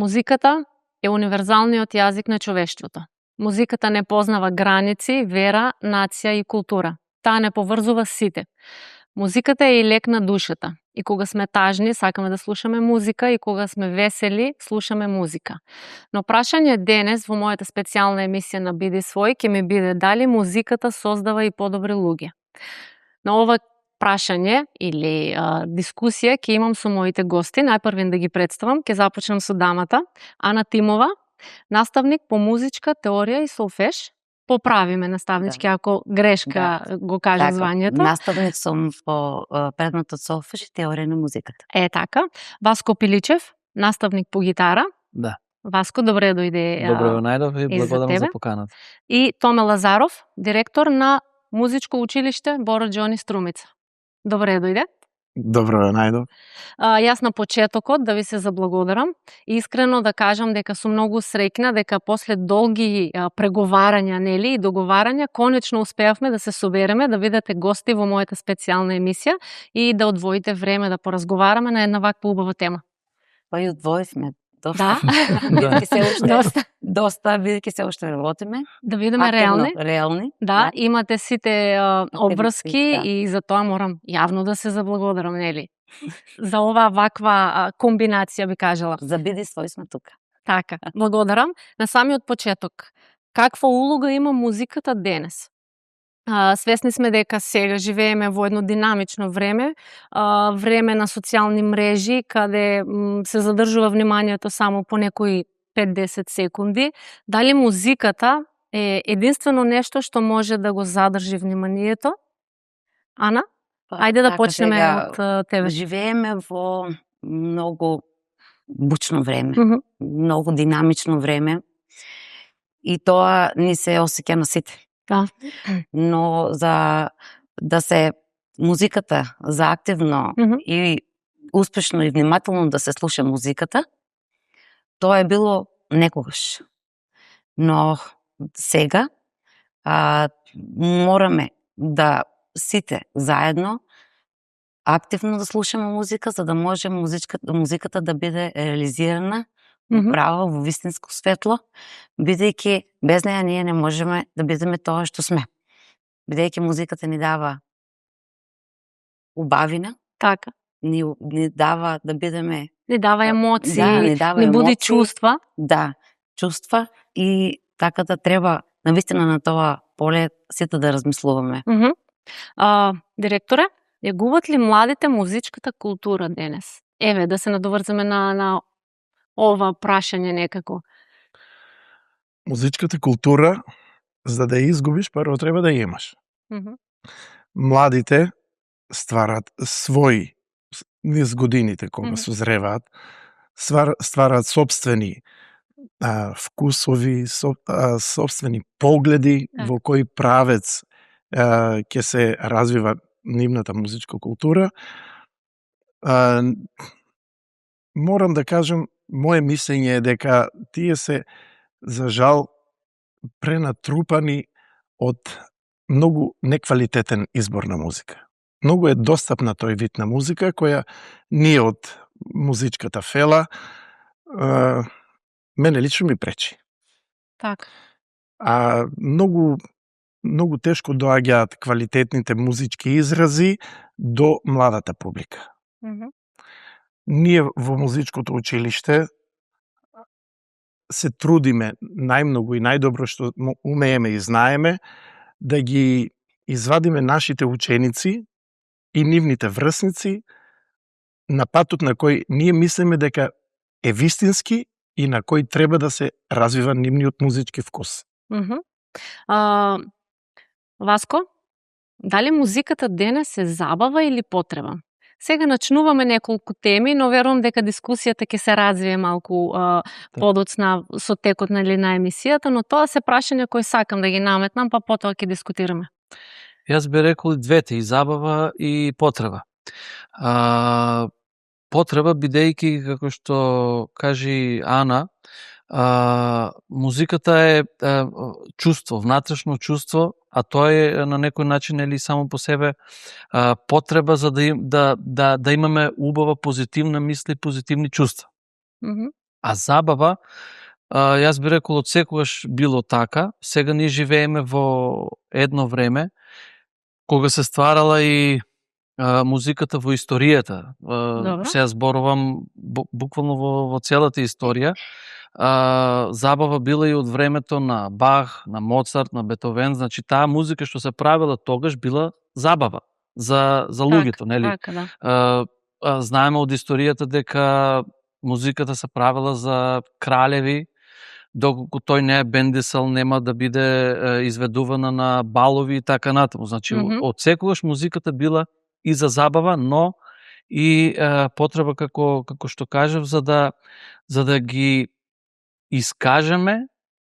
Музиката е универзалниот јазик на човештвото. Музиката не познава граници, вера, нација и култура. Таа не поврзува сите. Музиката е и лек на душата. И кога сме тажни, сакаме да слушаме музика, и кога сме весели, слушаме музика. Но прашање денес во мојата специјална емисија на Биди свој ќе ми биде дали музиката создава и подобри луѓе. На ова прашање или дискусија ќе имам со моите гости. Најпрвен да ги представам, ќе започнам со дамата Ана Тимова, наставник по музичка теорија и солфеж. Поправи ме наставнички ако грешка го кажа звањето. Наставник сум по предметот солфеж и теорија на музиката. Така. Васко Пиличев, наставник по гитара. Да. Васко, добре дојде. Добре ве најдов и благодарам за поканата. И Томе Лазаров, директор на музичко училиште Боро Џони Струмица. Добре дојде. Добро ве најдов. Јас на почетокот да ви се заблагодарам и искрено да кажам дека сум многу среќна дека после долги преговарања, нели, и договарања, конечно успеавме да се собереме, да бидете гости во мојата специјална емисија и да одвоите време да поразговараме на една ваква убава тема. Па и одвоивме доста. Да? Доста, бидејќи се уште работиме. Да бидеме реални. Реални. Да, имате сите обврски, да. И за тоа морам јавно да се заблагодарам, нели? За оваа ваква комбинација би кажала. За Биди свој сме тука. Така, благодарам. На самиот почеток, каква улога има музиката денес? Свесни сме дека сега живееме во едно динамично време, време на социјални мрежи, каде се задржува вниманието само по некои 5-10 секунди. Дали музиката е единствено нешто што може да го задржи вниманието? Ана? Ајде да почнеме од тебе. Живееме во многу бучно време, многу динамично време и тоа ни се осеќа на сите. Да. Но за да се музиката за активно и успешно и внимателно да се слуша музиката, тоа е било некогаш. Но сега мораме да сите заедно активно да слушаме музика, за да може музиката да биде реализирана право во вистинско светло, бидејќи без неја ние не можеме да бидеме тоа што сме. Бидејќи музиката ни дава убавина, така, ни дава да бидеме... Ни дава емоции, ни буди чувства. Да, чувства и така да треба навистина на тоа поле сите да размислуваме. Директоре, ја губат ли младите музичката култура денес? Еве, да се надоврзаме на ова прашање некако. Музичката култура, за да ја изгубиш, прво треба да ја имаш. Младите стварат своји, низ годините кога созреваат, стварат собствени вкусови, собствени погледи во кој правец ќе се развива нивната музичка култура. Морам да кажам, моje мислење е дека тие се, за жал, пренатрупани од многу неквалитетен избор на музика. Многу е достапна тој вид на музика, која ние од музичката фела, мене лично ми пречи. Така. Многу тешко доаѓаат квалитетните музички изрази до младата публика. Ние во музичкото училиште се трудиме најмногу и најдобро што умееме и знаеме да ги извадиме нашите ученици и нивните врсници на патот на кој ние мислиме дека е вистински и на кој треба да се развива нивниот музички вкус. Васко, дали музиката денес е забава или потреба? Сега начнуваме неколку теми, но верувам дека дискусијата ќе се развие малку подоцна со текот на емисијата, но тоа се прашања кои сакам да ги наметнам, па потоа ќе дискутираме. Јас би рекол и двете, и забава и потреба. Потреба бидејќи, како што кажи Ана, музиката е чувство, внатрешно чувство, а тоа е на некој начин или само по себе потреба за да имаме убава позитивна мисли, позитивни чувства. А забава, јас би рекол од секогаш било така. Сега ние живееме во едно време кога се стварала и музиката во историјата. Сега зборувам буквално во целата историја. Забава била и од времето на Бах, на Моцарт, на Бетовен. Значи, таа музика што се правила тогаш била забава за луѓето, нели? Така, да. Знаеме од историјата дека музиката се правила за кралеви, доколку тој не е бендисал, нема да биде изведувана на балови и така натаму. Значи, од секогаш музиката била и за забава, но и потреба, како што кажав, за да ги искажеме,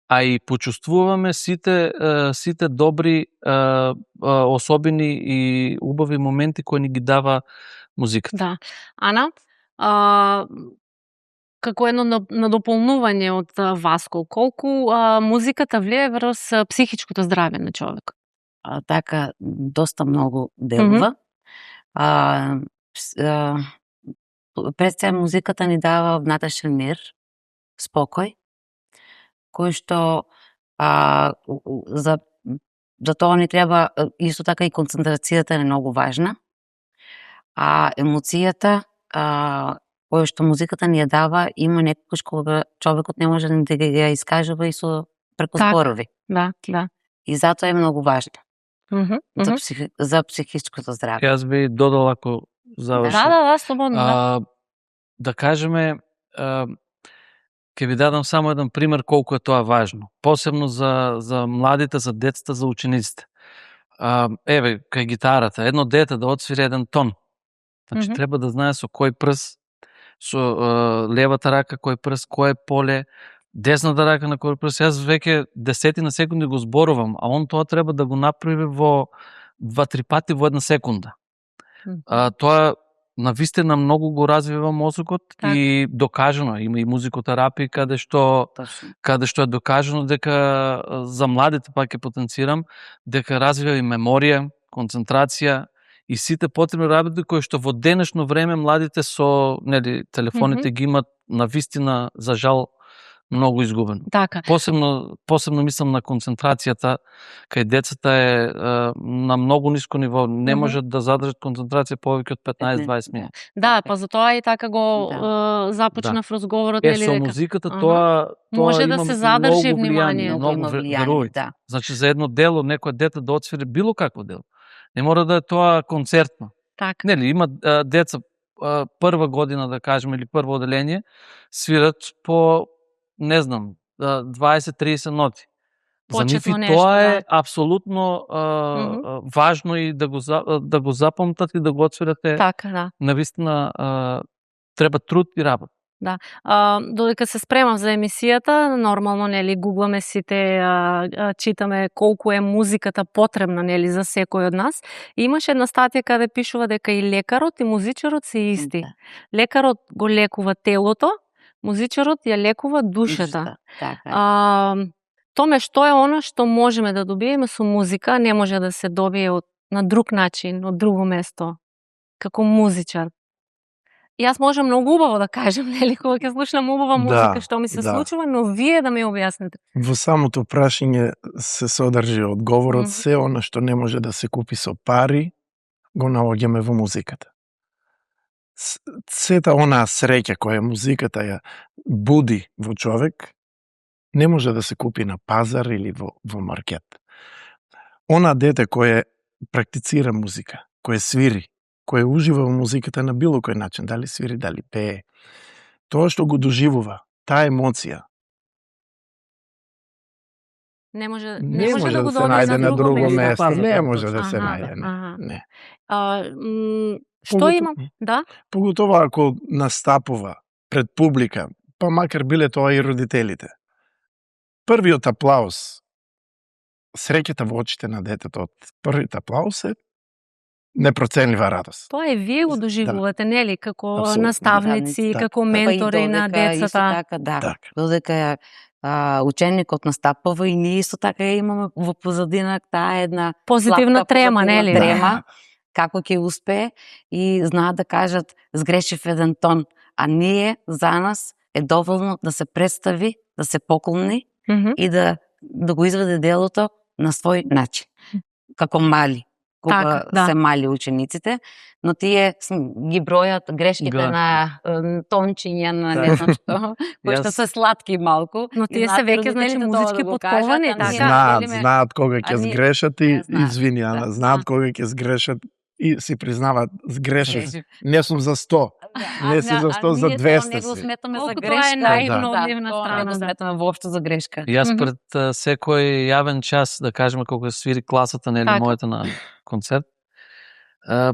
а и почувствуваме сите добри особени и убави моменти кои ни ги дава музиката. Да. Ана, како едно надополнување од Васко, колку музиката влијае врз психичкото здравје на човек? Така, доста многу делува. Пред се музиката ни дава внатрешен мир, спокој, кој што за тоа ни треба, исто така и концентрацијата е многу важна, а емоцијата која што музиката ни ја дава, има некогаш кога човекот не може да ја искажува и преку зборови. Да. И затоа е многу важно. За психичкото здравје. Јас би додал, ако заврши. Да, слободно. Да кажеме, ќе ви дадам само еден пример колку е тоа важно. Посебно за младите, за децата, за учениците. Еве, кај гитарата, едно дете да отсвири еден тон. Значи, треба да знае со кој прст, со левата рака кој прст, кој е поле, десната рака на кој прст. Јас веќе десетина секунди го зборувам, а он тоа треба да го направи во 2-3 пати во една секунда. Тоа навистина многу го развива мозокот и докажано, има и музикотерапија каде што е докажано дека за младите, пак ќе потенцирам, дека развива и меморија, концентрација и сите потребни работи кои што во денешно време младите со телефоните ги имат навистина, за жал, многу изгубено. Така. Посебно мислам на концентрацијата, кај децата е на многу ниско ниво, не можат да задржат концентрација повеќе од 15-20 минути. Да, па затоа и така го започнав разговорот, нели дека. Со музиката тоа може да се задржи внимание, многу влијание. Значи за едно дело некој дете да отсвири било какво дело. Не мора да е тоа концертно. Така. Нели има деца прва година, да кажеме, или прво оделение, свират по, не знам, 20-30 ноти. За нив и тоа е апсолутно важно и да го запомнат и да го отсвирате. Така, да. Навистина треба труд и работа. Да. Додека се спремав за емисијата, нормално, нели, гугламе сите, читаме колку е музиката потребна, нели, за секој од нас. И имаше една статија каде пишува дека и лекарот и музичарот се исти. Лекарот го лекува телото, музичарот ја лекува душата. Томе, што е оно што можеме да добиеме со музика, не може да се добие на друг начин, од друго место, како музичар. Јас можам многу убаво да кажам, нели, кога ќе слушнам убава музика, што ми се случува, но вие да ми објасните. Во самото прашање се содржи одговорот, се оно што не може да се купи со пари, го наоѓаме во музиката. Сета онаа среќа која музиката ја буди во човек, не може да се купи на пазар или во маркет. Она дете кој практицира музика, кој свири, кој ужива во музиката на било кој начин, дали свири, дали пее, тоа што го доживува, таа емоција, не може да се најде на друго место. Не може да се најде. Не. Што имам? Да? Поготово ако настапува пред публика, па макар биле тоа и родителите. Првиот аплауз, среќата во очите на детето од првиот аплауз е непроценлива радост. Тоа вие го доживувате, нели, како наставници, како ментори на децата. Додека ученикот настапува и ние исто така имаме во позадина таа една позитивна трема, нели? Трема, како ќе успее и знаат да кажат сгрешив еден тон, а ние за нас е доволно да се представи, да се поклони и да го изведе делото на свој начин. Како мали, кога се мали учениците, но тие ги бројат грешките на тончиња, на не знам што, кои што се сладки малку. Но тие се веќе, значи, музички подковани. Знаат кога ќе сгрешат и извини, знаат кога ќе сгрешат и си признаваат, сгрешив. Не сум за 100. Не си за 100, за 200 не го си. сметаме за Тоа грешка. е наивно од нивна Не страна. го сметаме воопшто за грешка. Јас пред секој јавен час, да кажеме кога свири класата, нели, мојата на концерт,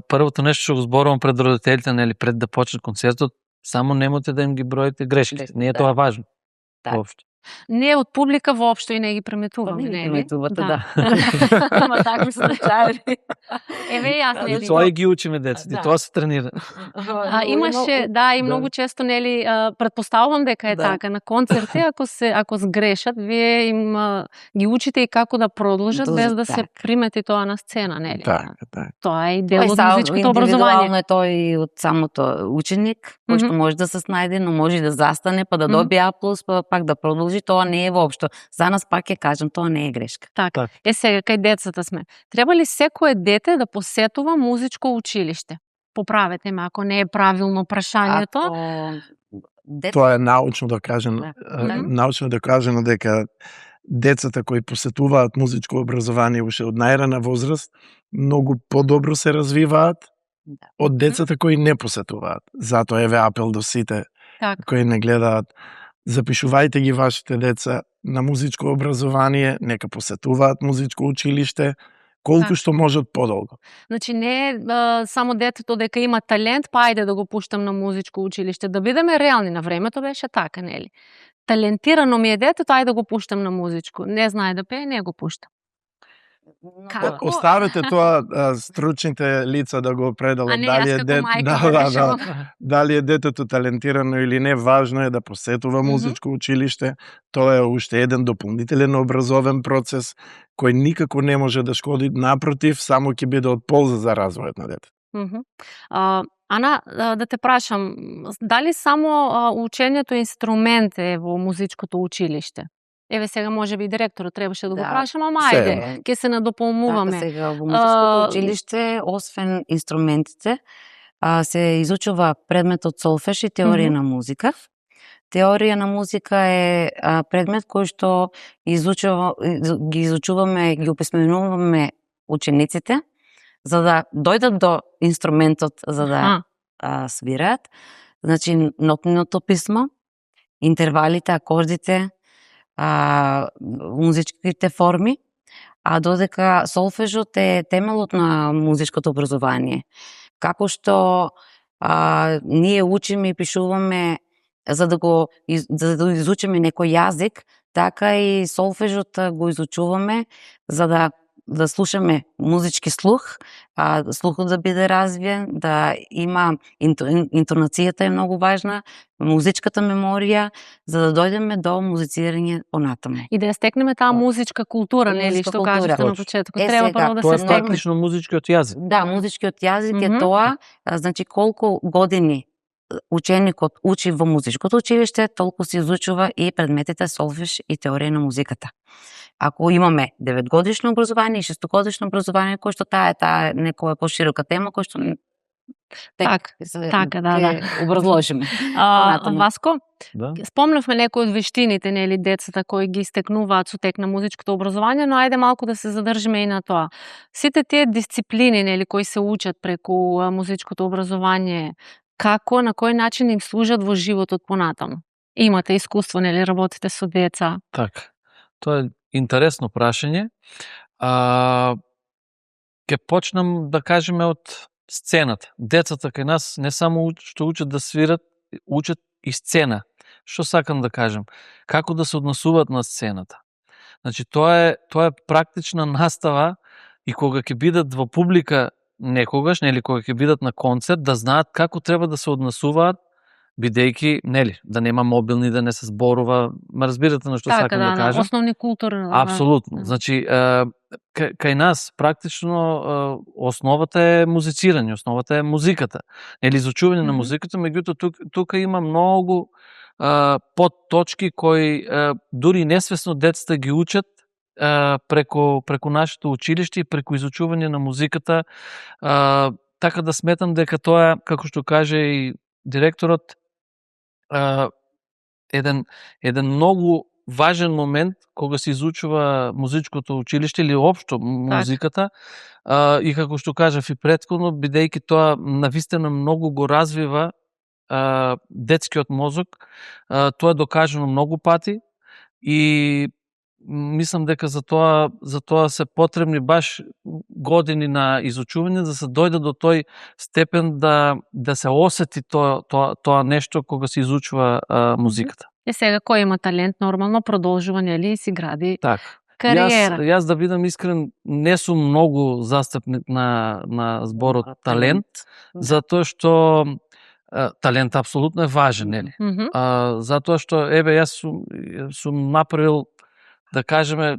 првото нешто што го зборувам пред родителите, нели, пред да почне концертот, само немојте да им ги броите грешките. Не е тоа важно. Воопшто. Не од публика воопшто и не ги преметуваме, Не ги нели? преметувате, да. Ама такви случаи. Еве јас, нели. Тоа и ги учиме децата, тоа се тренира. Имаше, и многу често, нели, претпоставувам дека е така на концерти, ако сгрешат, вие им ги учите и како да продолжат без да се примети тоа на сцена, нели? Така. Тоа е и дел од музичкото образование. Индивидуално е тоа и од самото ученик, кој што може да се снајде, но може и да застане, па да добие аплауз, па пак да продолжи. Тоа не е воопшто. За нас пак ќе кажам, тоа не е грешка. Така. Сега кај децата сме. Треба ли секое дете да посетува музичко училиште? Поправете ме ако не е правилно прашањето. Тоа е научно докажано. Научно докажано дека децата кои посетуваат музичко образование уште од најрана возраст многу подобро се развиваат од децата кои не посетуваат. Затоа еве апел до сите кои не гледаат. Запишувајте ги вашите деца на музичко образование, нека посетуваат музичко училиште, колку што можат подолго. Значи не е само детето дека има талент, па ајде да го пуштам на музичко училиште. Да бидеме реални, на времето беше така, нели? Талентирано ми е детето, ајде да го пуштам на музичко. Не знае да пее, не го пуштам. Оставете тоа стручните лица да го определат дали е детето талентирано или не. Важно е да посетува музичко училиште. Тоа е уште еден дополнителен образовен процес кој никако не може да шкоди, напротив, само ќе биде од полза за развојот на детето. Ана, да те прашам, дали само учењето инструмент е во музичкото училиште? Еве сега може би директорот требаше да го прашам, ама ајде, ќе се надополнуваме. Така, сега во музичкото училиште, освен инструментите, се изучува предметот солфеж и теорија на музика. Теорија на музика е предмет кој што ги изучуваме, ги описменуваме учениците, за да дојдат до инструментот за да свираат. Значи, нотното писмо, интервалите, акордите, музичките форми, а додека солфежот е темелот на музичкото образование. Како што ние учиме и пишуваме за да изучиме некој јазик, така и солфежот го изучуваме за да слушаме музички слух, слухот да биде развиен, да има интонацијата е многу важна, музичката меморија, за да дојдеме до музицирање понатаму. И да ја стекнеме таа музичка култура, нели, што кажете на почетокот. Треба прво да се стекне. Тоа е практично музичкиот јазик. Да, музичкиот јазик е тоа, значи колку години ученикот учи во музичкото училиште, толку се изучува и предметите солфеж и теорија на музиката. Ако имаме 9-годишно образование и 6-годишно образование, кој што таа е некоја поширока тема, кој што образложиме. Васко, спомнавме некои од вештините, нели, децата кои ги стекнуваат со тек на музичкото образование, но ајде малку да се задржиме и на тоа. Сите тие дисциплини, нели, кои се учат преку музичкото образование, како, на кој начин им служат во животот понатаму? Имате искуство, нели, работите со деца? Така. Тоа е интересно прашање. Ке почнам да кажеме од сцената. Децата кај нас не само што учат да свират, учат и сцена. Што сакам да кажем? Како да се однесуваат на сцената. Значи, тоа е практична настава и кога ќе бидат во публика некогаш, нели, кога ќе бидат на концерт, да знаат како треба да се однесуваат, бидејќи, нели, да нема мобилни, да не се зборува, ма разбирате на што сакам да кажам. Основни културни. Апсолутно. Значи, кај нас практично основата е музицирање, основата е музиката. Нели, изучување на музиката, меѓутоа тука има многу подточки кои дури несвесно децата ги учат преку нашето училиште и преку изучување на музиката. Така да сметам дека тоа, како што каже и директорот, еден многу важен момент кога се изучува музичкото училиште или општо музиката, и како што кажав и претходно, бидејќи тоа навистина многу го развива детскиот мозок, тоа е докажано многу пати и мислам дека за тоа се потребни баш години на изучување, за да се дојде до тој степен да се осети тоа нешто кога се изучува музиката. Сега кој има талент, нормално продолжува, нели, си гради кариера. Јас да бидам искрен, не сум многу застапник на зборот талент, затоа што талент апсолутно е важен, нели? Затоа што, јас сум направил, да кажеме,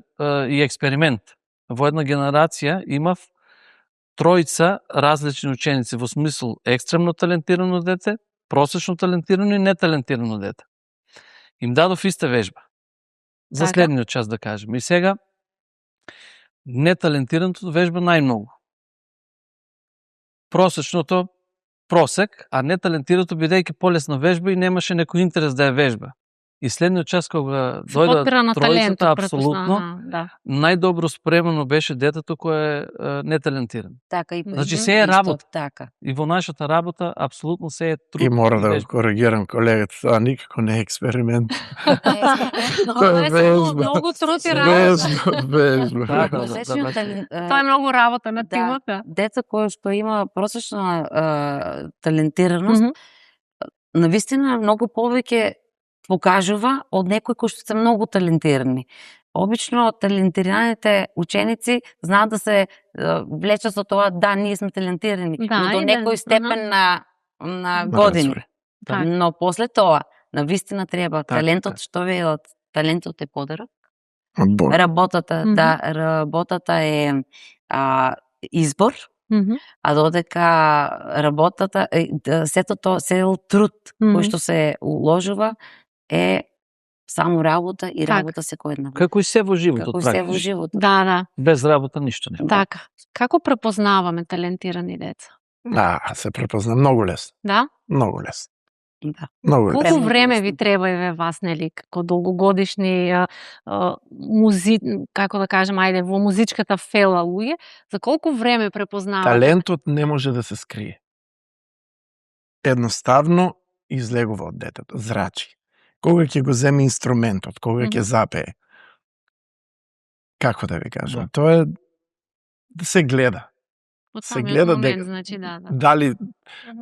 и експеримент. Во една генерација имав тројца различни ученици, во смисол екстремно талентирано дете, просечно талентирано и неталентирано дете. Им дадов иста вежба. За следниот час, да кажем. И сега, неталентираното вежба најмногу. Просечното просек, а неталентираното бидејќи полесна вежба и немаше некој интерес да ја вежба. И следниот час кога дојде тројцата, апсолутно, најдобро спремено беше детето кое е неталентирано. Така, и значи се е работа. Така. И во нашата работа апсолутно се е труд. И мора да го коригирам колегата, тоа никако не е експеримент. Тоа е многу труд и работа. Вежба. Тоа е многу работа на тимот. Деца кои што има просечна талентираност, навистина многу повеќе покажува од некои кои што се многу талентирани. Обично талентираните ученици знаат да се влечат за тоа, да, ние сме талентирани, но до некој степен на години. Но после тоа, навистина треба талентот, што велат, талентот е подарок. Работата е избор, а додека работата, сето труд кој што се уложува е само работа и работа секојдневно. Како и се во животот. Да. Без работа ништо нема. Така. Како препознаваме талентирани деца? Се препозна многу лесно. Да? Многу лесно. Да. Колку време ви треба и вас, нели, како долгогодишни како да кажем, во музичката фела луѓе, за колку време препознавате? Талентот не може да се скрие. Едноставно излегува од детето, зрачи. Кога ќе го земе инструментот, кога ќе запее. Како да ви кажам, тоа е да се гледа. Се гледа дека дали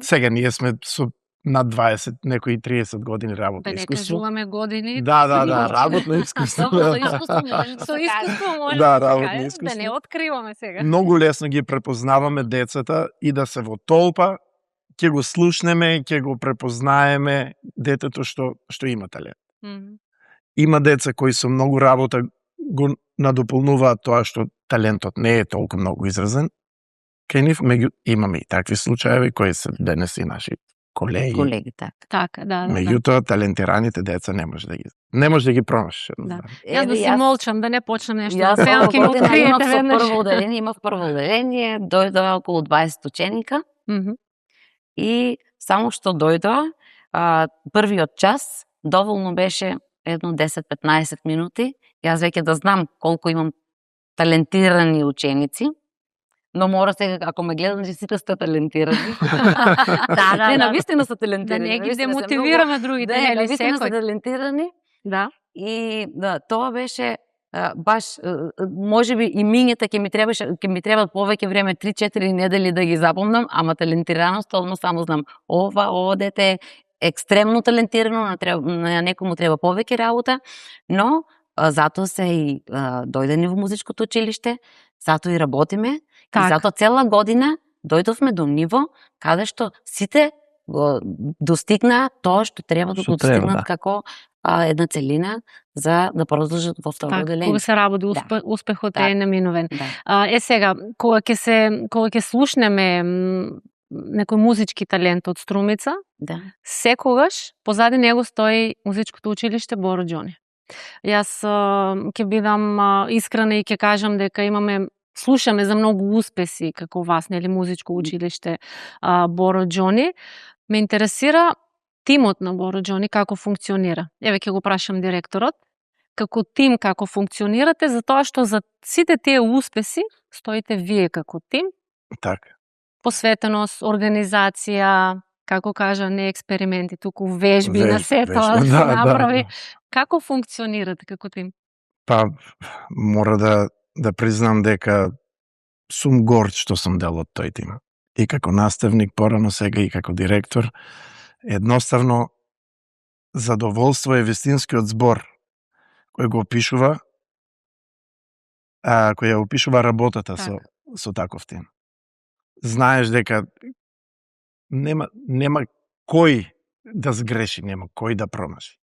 сега ние сме со над 20, некои 30 години работно искуство. Да не кажуваме години. Да, работно искуство. Со искуство може да работно искуство. Да не откриваме сега. Многу лесно ги препознаваме децата и да се во толпа, ќе го слушнеме, ќе го препознаеме детето што има талент. Има деца кои со многу работа го надополнуваат тоа што талентот не е толку многу изразен. Кај нив имаме и такви случаи кои се денес и наши колеги. Така, да. Меѓутоа, талентираните деца не може да ги промашиш. Јас да се молчам, да не почнам нешто. Сега ќе ме откриете веднаш. Имав прво оделение, дојдоа околу 20 ученика и само што дојдоа, првиот час доволно беше едно 10-15 минути. Јас веќе да знам колку имам талентирани ученици, но мора сега, ако ме гледам, че сите сте талентирани. Да. Навистина са талентирани. Да не ги демотивираме другите, нели, навистина са талентирани. Да. И тоа беше баш, можеби и минјата ќе ми треба повеќе време, 3-4 недели да ги запомнам, ама талентираност, одма само знам, ова дете е екстремно талентирано, на некому треба повеќе работа, но затоа се и дојдени во музичкото училиште, затоа и работиме, и затоа цела година дојдовме до ниво каде што сите го достигнаат тоа што треба да го достигнат како една целина за да продолжат во второ оделение. Кога се работи, успехот е неминовен. Сега, кога ќе слушнеме некој музички талент од Струмица, Да. секогаш позади него стои музичкото училиште Боро Џони. Јас ќе бидам искрена и ќе кажам дека слушаме за многу успеси како вас, нели, музичко училиште Боро Џони. Ме интересира тимот на Боро Џони како функционира. Еве ќе го прашам директорот, како тим како функционирате, затоа што за сите тие успеси стоите вие како тим. Така. Посветеност, организација, како кажа, не експерименти, туку вежби на сетала да се направи. Како функционирате како тим? Па, мора да признам дека сум горд што сум дел од тој тим. И како наставник, порано сега и како директор. Едноставно, задоволство е вистинскиот збор кој го опишува, кој ја опишува работата со таков тим. Знаеш дека нема кој да сгреши, нема кој да промаши.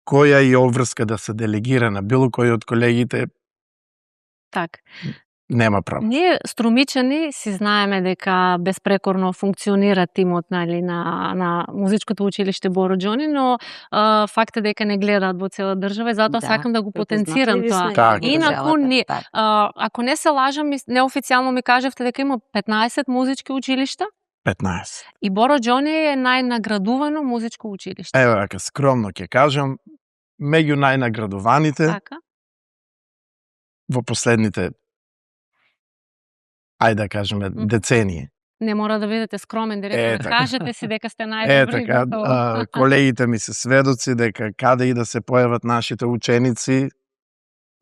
Која и обврска да се делегира на било кој од колегите, така. Нема право. Ние струмичани си знаеме дека безпрекорно функционира тимот, нали, на музичкото училиште Боро Џони, но факт е дека не гледаат во цела држава и затоа сакам да го потенцирам тоа. Инаку ако не се лажам, неофицијално ми кажавте дека има 15 музички училишта? 15. И Боро Џони е најнаградувано музичко училиште. Ево, ако скромно ќе кажам, меѓу најнаградуваните во последните, ајде да кажеме, децении. Не мора да бидете скромен, директор. Кажете си дека сте најдобри. Така, колегите ми се сведоци дека каде и да се појават нашите ученици,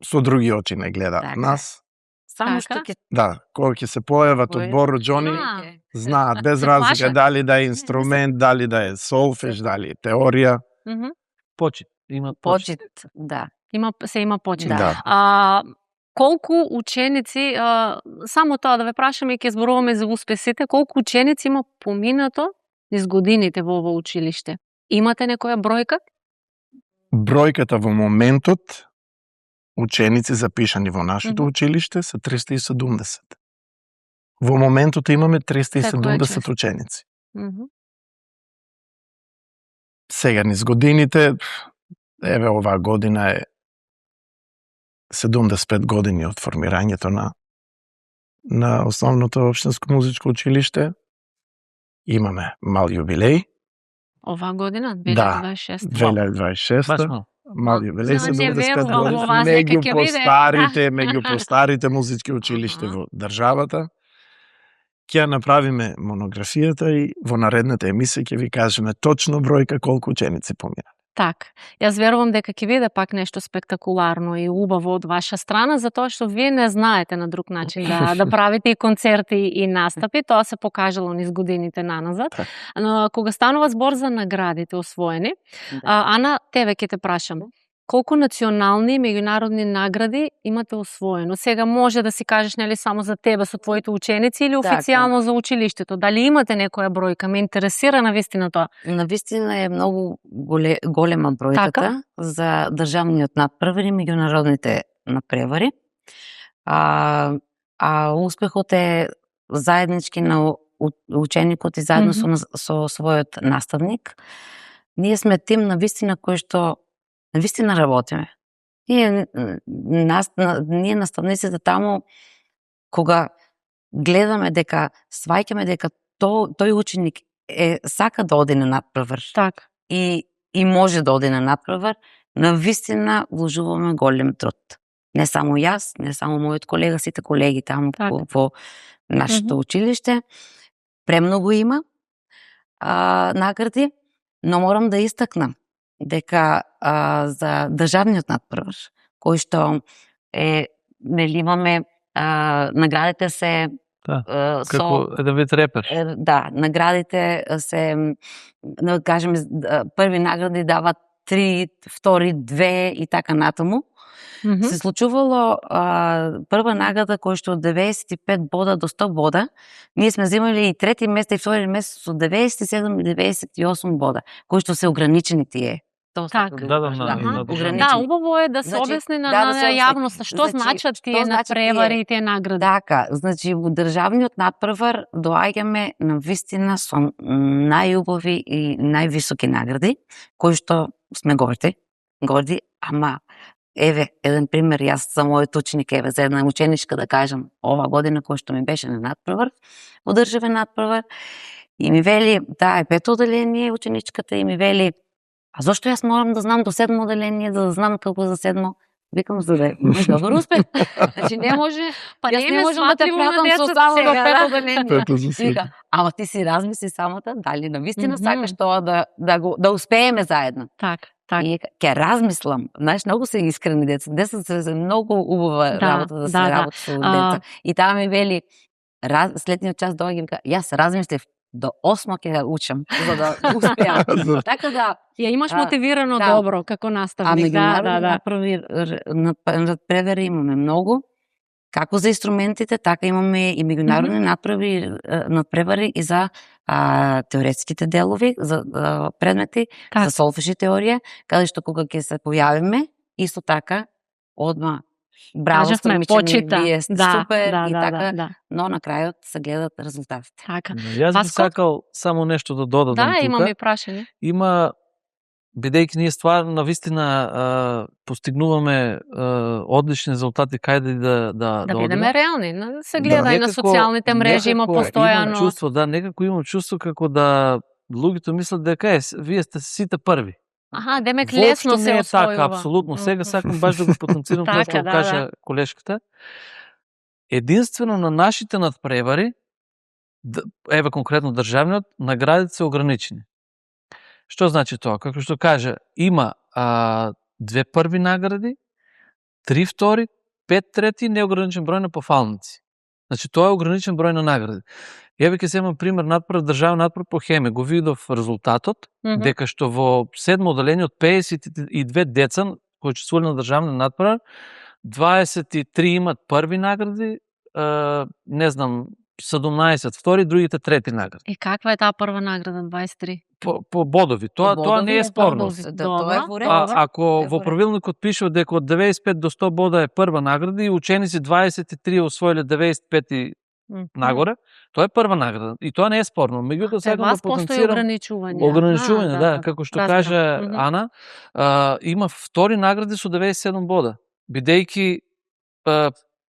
со други очи не гледаат нас. Само што ќе... Да, кога ќе се појават од Боро Џони, знаат, без разлика дали да е инструмент, дали да е солфеж, дали е теорија. Почит. Има почит, да. Има почит. Да. Колку ученици, само тоа да ве прашаме и ќе зборуваме за успесите, колку ученици има поминато низ годините во ова училиште? Имате некоја бројка? Бројката во моментот ученици запишани во нашето училиште се 370. Во моментот имаме 370 ученици. Сега низ годините, еве оваа година е 75 години од формирањето на основното општинско музичко училиште. Имаме мал јубилеј. Оваа година, 2026. Да, 2026. Мал јубилеј, 75 години. Меѓу постарите музички училиште во државата. Ќе направиме монографијата и во наредната емисија ќе ви кажеме точно бројка колку ученици поминаа. Так, јас верувам дека ќе биде пак нешто спектакуларно и убаво од ваша страна, затоа што вие не знаете на друг начин да правите и концерти и настапи, тоа се покажало низ годините наназад. Но кога станува збор за наградите освоени, Ана, тебе ќе те прашам. Колку национални и меѓународни награди имате освоено? Сега може да си кажеш, нели, само за тебе со твоите ученици или официјално за училиштето? Дали имате некоја бројка? Ме интересира навистина тоа. Навистина е многу голема бројката за државниот надпревар и меѓународните надпревари. Успехот е заеднички на ученикот и заедно со својот наставник. Ние сме тим навистина кој што навистина работиме. Ние наставниците таму, кога гледаме дека, сваќаме дека тој ученик сака да оди на надпревар и може да оди на надпревар, навистина вложуваме голем труд. Не само јас, не само мојот колега, сите колеги таму во нашето училиште. Премногу има награди, но морам да истакнам дека за државниот надпревар, кој што нели имаме наградите се како еден вид репер. Да, наградите се, да кажеме, први награди дават 3, втори 2 и така натаму. Се случувало прва награда која што од 95 бода до 100 бода, ние сме земали и трети место и втори место со 97 и 98 бода, кои што се ограничени тие Тоа Така. сакам Да, кажам, на ограничени. Да, убаво е да се Значи, објасни на да се објасни. јавноста што Значи, значат што тие значат надпревари тие? и тие награди. Така, значи во државниот надпревар доаѓаме на вистина со најубави и највисоки награди, кои што сме горди, ама еве еден пример, јас за мојот ученик, еве за една ученичка да кажам, ова година кој што ми беше на надпревар, во државен надпревар, и ми вели, таа е пето оделение ученичката, и ми вели, а зошто јас морам да знам до 7 оделение, да знам како за 7? Викам, за да имаш добар успех. Значи не може, Па јас не не ме можам да те сватливо на пратам со децата само до сега, пето да. оделение. Пето за седмо. Вика, ама ти си размисли самата, дали навистина Мгм. сакаш тоа да успееме заедно. Така, така. И ќе размислам. Знаеш, многу се искрени деца. Деца се многу убава Да, работа да се да, да. работи со деца. И таа ми вели, следниот час доаѓа, вика, јас размислив до 8 ќе ја учам за да успеам. Така да, Ја имаш А, мотивирано да. добро како а наставник. Да, меѓународни надпревари имаме многу. Како за инструментите, така имаме и меѓународни надпревари и за теоретските делови, за предмети, Така. за солфеж и теорија, каде што кога ќе се појавиме, исто така, одма, браво, Кажавме, стрмичени, почита. вие сте Да, супер, да, и да, така, да. но на крајот се гледат резултатите. Така. Јас би Васко? сакал само нешто да додадам Да, тука. имаме прашање. Има, бидејќи ние стварно навистина постигнуваме одлични резултати каде да Да одиме. бидеме реални. Се гледа и на Некако- социјалните мрежи, има некако постојано. Имам чувство, да, некако имам чувство како да луѓето мислат дека вие сте сите први. Аха, демек Воопшто лесно се не е освојува. така, апсолутно. Сега Мгм. сакам баш да го потенцирам тоа Така, што го да, кажа колешката. Единствено на нашите надпревари, еве конкретно државниот, наградите се ограничени. Што значи тоа? Како што кажа, има 2 први награди, 3 втори, 5 трети, неограничен број на пофалници. Значи тоа е ограничен број на награди. Еве ќе земам пример државен надпрев по хеме. Го видов резултатот, Мгм. дека што во 7 оделение од 52 деца кои учествувале на државен надпрев, 23 имат први награди, не знам, 17 втори, другите трети награди. И каква е таа прва награда 23? По бодови. Тоа не е спорно. бодови. Да, тоа е во ред. Ако Е, во во ред. правилникот пише дека од 95 до 100 бода е прва награда и ученици 23 освоиле 95 нагоре, тоа е прва награда. И тоа не е спорно. Меѓутоа За сакам да вас постои потенцирам ограничување. ограничување, Аха, да, како што разбрав. кажа Мгм. Ана, има втори награди со 97 бода. Бидејќи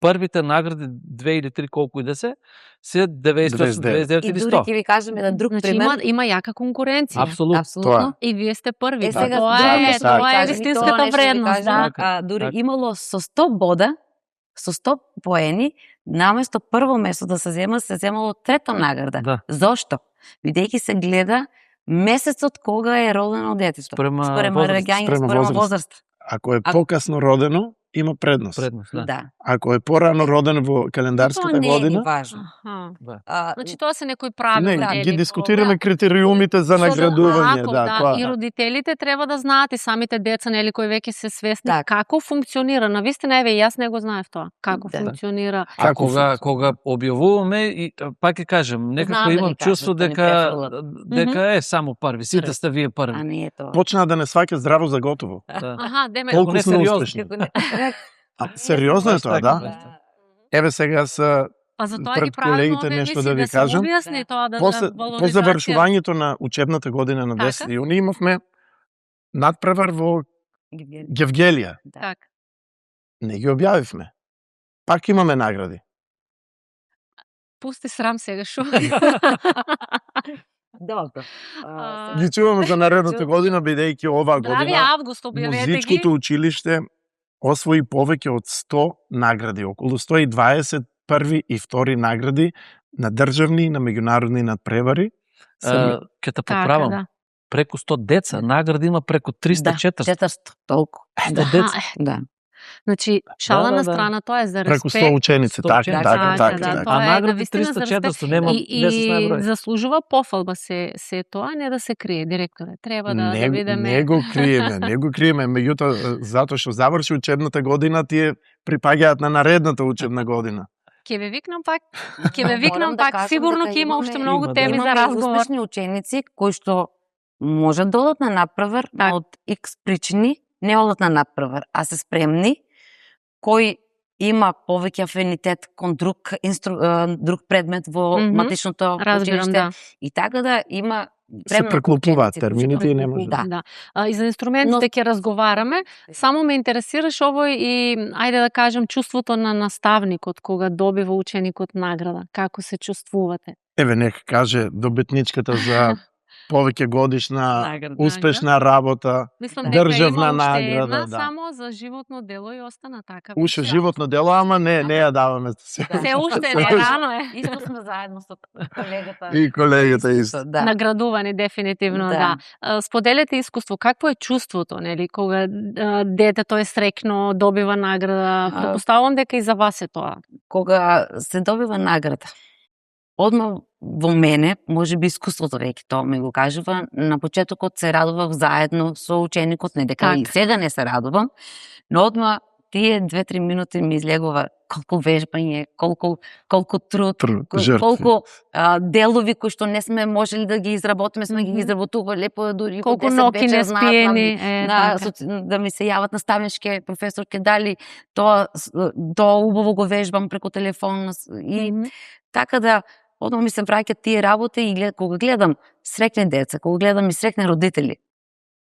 првите награди 2 или 3 колку и да се 98, 99 И или дури 100. ќе ви кажам еден друг Значи пример. има јака конкуренција. Апсолутно. Апсолутно. И вие сте први. Е, сега, Тоа да, е, така, тоа е кажам, и вистинската тоа нешто ви вредност, кажам, да. Така, дури така. имало со 100 бода, со 100 поени, наместо прво место да се земало трета награда. Да. Зошто? Бидејќи се гледа месецот кога е родено детето. Спрема возраст. раѓање, Спрема спрема возраст. возраст. Ако е покасно родено, има предност. Предност, да. Да. Ако е порано роден во Тоа календарската не е ни година, важно. Аха. Значи тоа се некои правила. не, нели, ги по- дискутираме критериумите за наградување, Како, да, тоа. И родителите треба да знаат, и самите деца, нели, кои веќе се свесни Така. како функционира. Навистина, еве, јас не го знаев тоа. Како Да. функционира. А Како кога објавуваме, и пак ќе кажем, некако Знам да имам ви чувство кажат, да ни дека е само први, сите сте вие А први. не е тоа. Почна да не сваќа здраво за готово. Да. Аха, деме. Толку не сме сериозно. успешни. Како не- Сериозно е Баш тоа, така, да? баш така. Еве сега са Па за тоа пред ги правиме колегите овие нешто емисии, да ви се кажам. објасни тоа, да После, валоризација. по завршувањето на учебната година на Така. 10 јуни имавме надпревар во Гевгели. Гевгелија. Да. Така. Не ги објавивме. Пак имаме награди. Пусти срам сега, шо? Добро. А, Ги чуваме за наредната година, бидејќи оваа Здрави година август, објавете ги. музичкото училиште освои повеќе од 100 награди, околу 120 први и втори награди на државни и на меѓународни надпревари. Ќе те Така, поправам. да. Преку 100 деца, награди има преку 300-400. 400, толку. 100 деца. Да. Значи, шала Да, на да. страна, тоа е за Преку 100 респект. ученици, 100 така, ученици. така, Така, така. да, така. тоа е награди навистина за 300-400, нема И не се знае број. заслужува пофалба се тоа, не да се крие, директоре. Треба да видиме. Не го криеме, меѓутоа затоа што заврши учебната година, тие припаѓаат на наредната учебна година. Ќе ве викнам пак, ќе ве викнам Морам да пак, кажам сигурно дека ќе има уште имаме- многу има, да. теми за Имаме разговор. успешни ученици кои што може да одат на надпревар, Так. од X причини не одат на надпревар, а се спремни, кој има повеќе афинитет кон друг предмет во матичното Разбирам, училиште да. и така да има Се преклопуваат термините и не може. Да. И за инструментите ќе разговараме. Само ме интересираш овој и, ајде да кажем, чувството на наставникот кога добива ученикот награда. Како се чувствувате? Еве, нека каже добитничката за повеќе годишна Награда. успешна работа. Мислам дека Државна има уште награда, една, да. само за животно дело и остана така. Уште животно дело, ама не ја даваме. Се уште не, рано е. Исто сме заедно со колегата. И колегата исто. Да. Наградувани дефинитивно, Да. да. Споделете искуство, какво е чувството, нели, кога детето е срекно, добива награда. Претпоставувам дека и за вас е тоа. Кога се добива награда, одма во мене, може би искуството веќе тоа ми го кажува, на почетокот се радував заедно со ученикот, не дека Так. и сега не се радувам, но одма тие 2-3 минути ми излегува колку вежбање, колку труд, жртви. колку делови кои што не сме можели да ги изработиме, сме ги изработували лепо дури Колку 10 ноки вечер не знаат спиени, да ми се јават наставничке професорке дали тоа убаво го вежбам преку телефон и така да одма ми се враќаат тие работи и кога гледам срекни деца, кога гледам и срекни родители,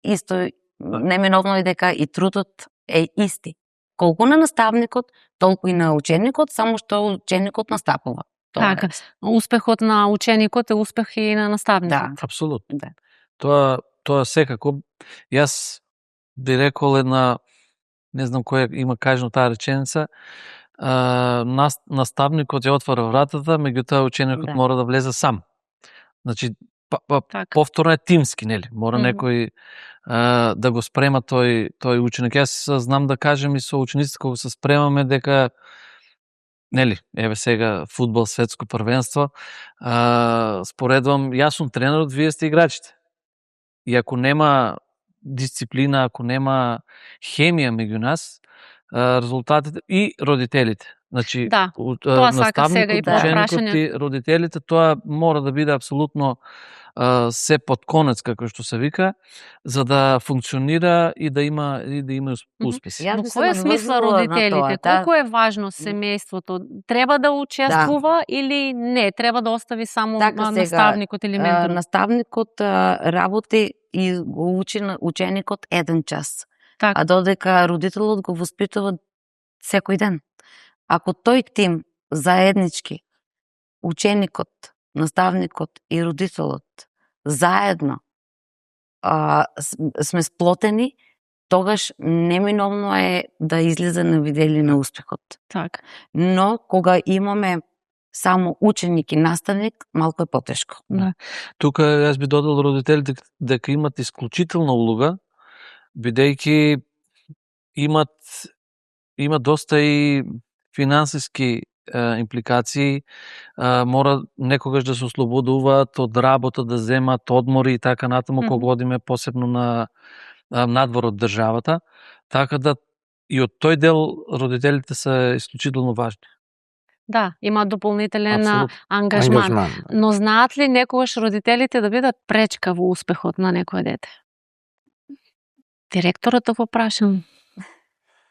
исто неминовно е дека и трудот е исти. Колку на наставникот, толку и на ученикот, само што ученикот настапува. Така, успехот на ученикот е успех и на наставникот. Да. Апсолутно. Да. Тоа секако. Јас би рекол една, не знам која има кажано таа реченица, наставникот ја отвара вратата, меѓутоа ученикот мора да влезе сам. Значи, повторно е тимски, нели? Мора некој да го спрема тој ученик. Јас знам да кажем и со учениците кога се спремаме дека нели, еве сега фудбал светско првенство, споредувам, јас сум тренерот, вие сте играчите. И ако нема дисциплина, ако нема хемија меѓу нас, резултатите и родителите. Значи, да, тоа сака сега и ученикот и родителите, тоа мора да биде апсолутно се под конец, како што се вика, за да функционира и да има успеси. Во која смисла родителите? Колку е важно семејството? Треба да учествува или не? Треба да остави само наставникот или менторот? Наставникот работи и го учи на ученикот 1 час. Так. А додека родителот го воспитува секој ден. Ако тој тим заеднички, ученикот, наставникот и родителот заедно сме сплотени, тогаш неминовно е да излезе на видели на успехот. Так. Но кога имаме само ученик и наставник, малку е потешко. Да. Тука јас би додал родителите дека имат исклучителна улога, бидејќи има доста и финансиски импликации, мора некогаш да се ослободуваат од работа, да земат одмори и така натаму, кога одиме посебно на надвор од државата, така да и од тој дел родителите се исклучително важни. Да, има дополнителен ангажман. Но знаат ли некогаш родителите да бидат пречка во успехот на некое дете? Директорот да го прашам.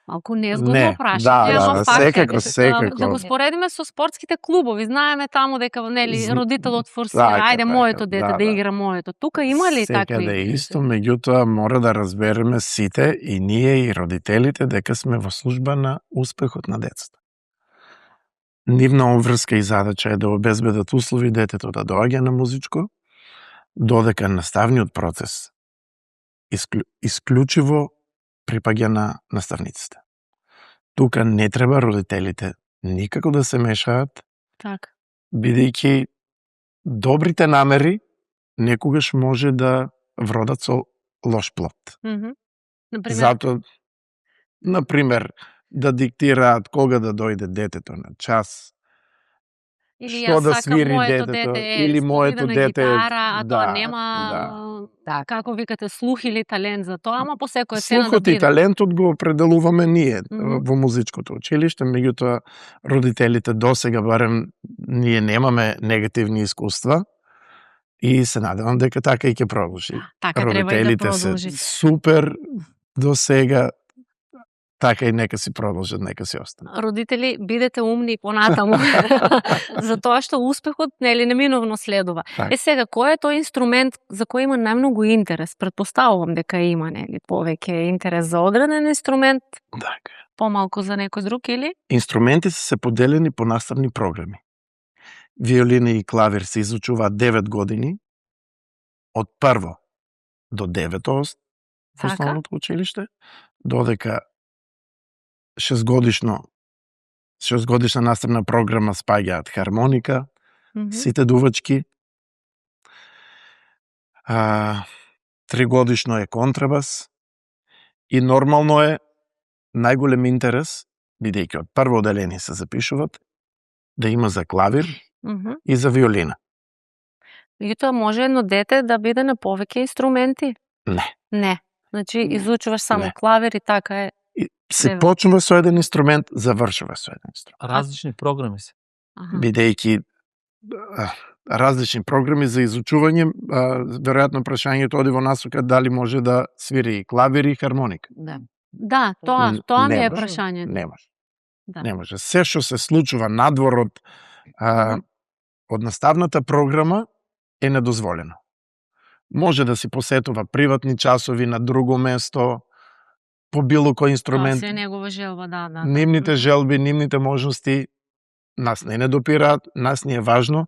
Малку незгодно прашање. Секако. Да го споредиме со спортските клубови. Знаеме таму дека нели родителот форсира, ајде моето дете да игра моето. Тука има ли такви? Секаде исто, меѓутоа мора да разбереме сите и ние и родителите дека сме во служба на успехот на децата. Нивна обврска и задача е да обезбедат услови детето да доаѓа на музичко, додека наставниот процес исклучиво припаѓа на наставниците. Тука не треба родителите никако да се мешаат, так, бидејќи добрите намери некогаш може да вродат со лош плод. Зато, например, да диктираат кога да дојде детето на час, или што да свири моето детето, дете или моето дете гитара, а тоа нема како викате слух или талент за тоа, ама по секоја цена да слухот и талентот го определуваме ние во музичкото училиште, меѓутоа родителите досега барем ние немаме негативни искуства И се надевам дека така и ќе продолжи. Така треба и да Родителите продолжи. се супер до сега, така и нека си продолжат, нека си останат. Родители, бидете умни понатаму. Затоа што успехот неминовно следува. Так. Сега, кој е тој инструмент за кој има најмногу интерес? Претпоставувам дека има повеќе интерес за одреден инструмент, Така. помалку за некој друг или? Инструменти се поделени по наставни програми. Виолина и клавир се изучуваат 9 години, од прво до 9 во Така. основното училиште, додека 6-годишна наставна програма спаѓаат хармоника, сите дувачки, 3-годишно е контрабас и нормално е најголем интерес, бидејќи од прво оделение се запишуваат, да има за клавир и за виолина. Меѓутоа може едно дете да биде на повеќе инструменти? Не. Значи изучуваш само клавир и така е. И се почнува со еден инструмент, завршува со еден инструмент. Различни програми се. Бидејќи различни програми за изучување, веројатно прашањето оди во насока дали може да свири и клавир и хармоника. Да, тоа ми е прашањето. Не може. Не може. Се што се случува надвор од наставната програма е недозволено. Може да си посетува приватни часови на друго место, по било кој инструмент. Тоа се негова желба, да. Нивните желби, нивните можности нас не допираат, нас ни е важно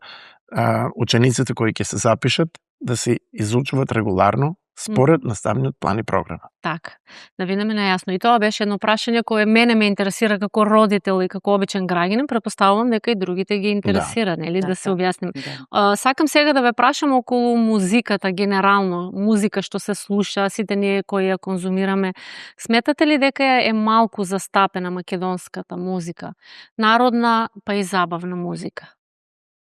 учениците кои ќе се запишат да се изучуваат регуларно според наставниот план и програма. Така, да бидеме најасно. И тоа беше едно прашање кое мене ме интересира како родител и како обичен граѓанин, претпоставувам дека и другите ги интересира, нели, да се објасним. Сакам сега да ве прашам околу музиката генерално, музика што се слуша, сите ние кои ја конзумираме. Сметате ли дека е малку застапена македонската музика, народна па и забавна музика?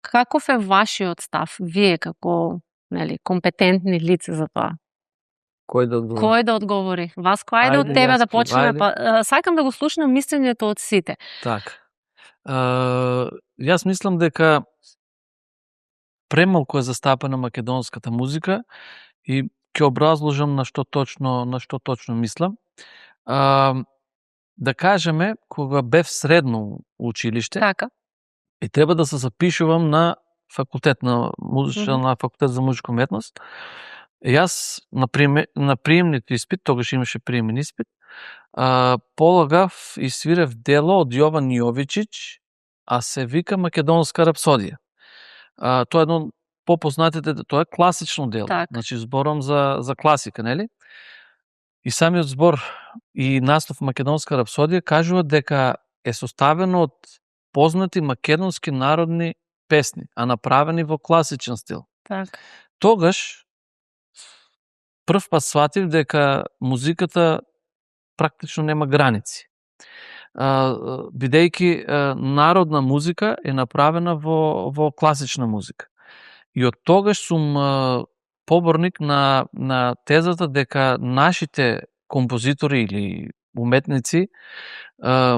Каков е вашиот став, вие како, нели, компетентни лица за тоа? Кој да одговори? Васко, ајде од тебе да почнеме. Сакам да го слушнам мислењето од сите. Така. Јас мислам дека премалку е застапена македонската музика и ќе образложам на што точно мислам. Да кажеме, кога бев средно училиште, така, и треба да се запишувам на факултет на факултет за музичка уметност. Јас на приемниот испит, тогаш имаше приемен испит, полагав и свирев дело од Јован Јовичич, а се вика Македонска рапсодија. Тоа е едно попознатите, тоа е класично дело. Так. Значи зборам за класика, нели? И самиот збор и наслов Македонска рапсодија кажува дека е составено од познати македонски народни песни, а направени во класичен стил. Так. Тогаш прв пат сватив дека музиката практично нема граници. Бидејќи народна музика е направена во класична музика. И од тогаш сум поборник на тезата дека нашите композитори или уметници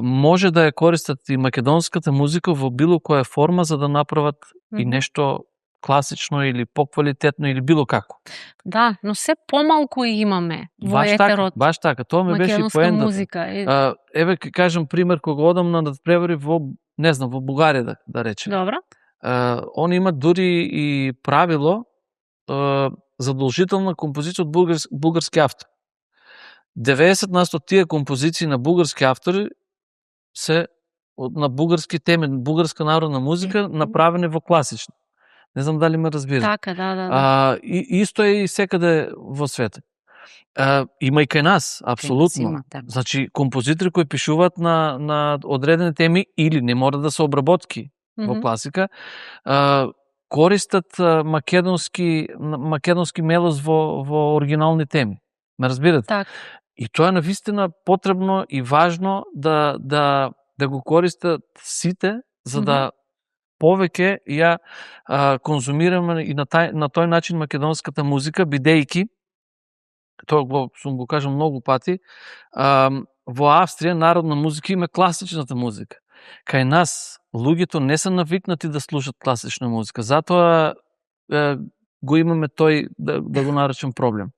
може да ја користат и македонската музика во било која форма за да направат и нешто класично или поквалитетно или било како. Да, но се помалку имаме во етерот. Баш така, тоа ме беше и поентата. Музика. Еве ќе кажам пример кога одам на надпревари во, не знам, во Бугарија да речем. Добро. Они имат дури и правило задолжителна композиција од бугарски автор. 90% тие композиции на бугарски автори се на бугарски теми, бугарска народна музика направени во класично. Не знам дали ме разбира. Така, да. Исто е и секаде во светот. Има и кај нас, апсолутно. Значи, композитори кои пишуваат на одредени теми или не мора да се обработки во класика, користат македонски мелоз во оригинални теми. Ме разбирате? Так. И тоа е навистина потребно и важно да го користат сите, за да повеќе ја конзумираме и на тој начин македонската музика, бидејќи, тоа сум го кажам многу пати, во Австрија народна музика има класичната музика. Кај нас луѓето не се навикнати да слушат класична музика. Затоа го имаме тој, да го наречам, проблем.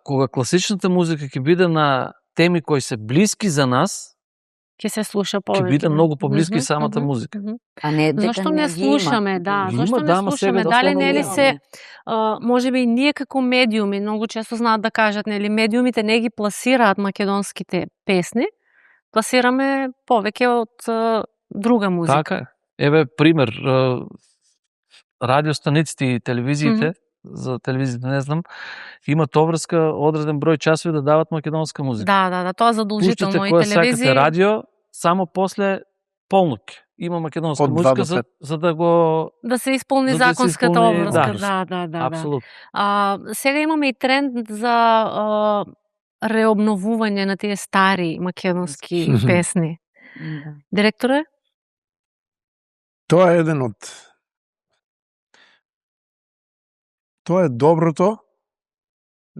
Кога класичната музика ќе биде на теми кои се блиски за нас, ќе се слуша повеќе. Ќе биде многу поблиски самата музика. А не дека Зашто не слушаме, да, зашто не слушаме, дали нели се можеби и ние како медиуми многу често знаат да кажат, нели медиумите не ги пласираат македонските песни, пласираме повеќе од друга музика. Така, еве пример, радиостаниците и телевизиите, за телевизиите не знам, имат обврска одреден број часови да дават македонска музика. Да, тоа задолжително. Пуштите и која телевизија. сакате радио, само после полноќ има македонска музика за да го да се исполни законската обврска. Да. Апсолутно. Сега имаме и тренд за реобновување на тие стари македонски песни. Директоре? Тоа е еден од... Тоа е доброто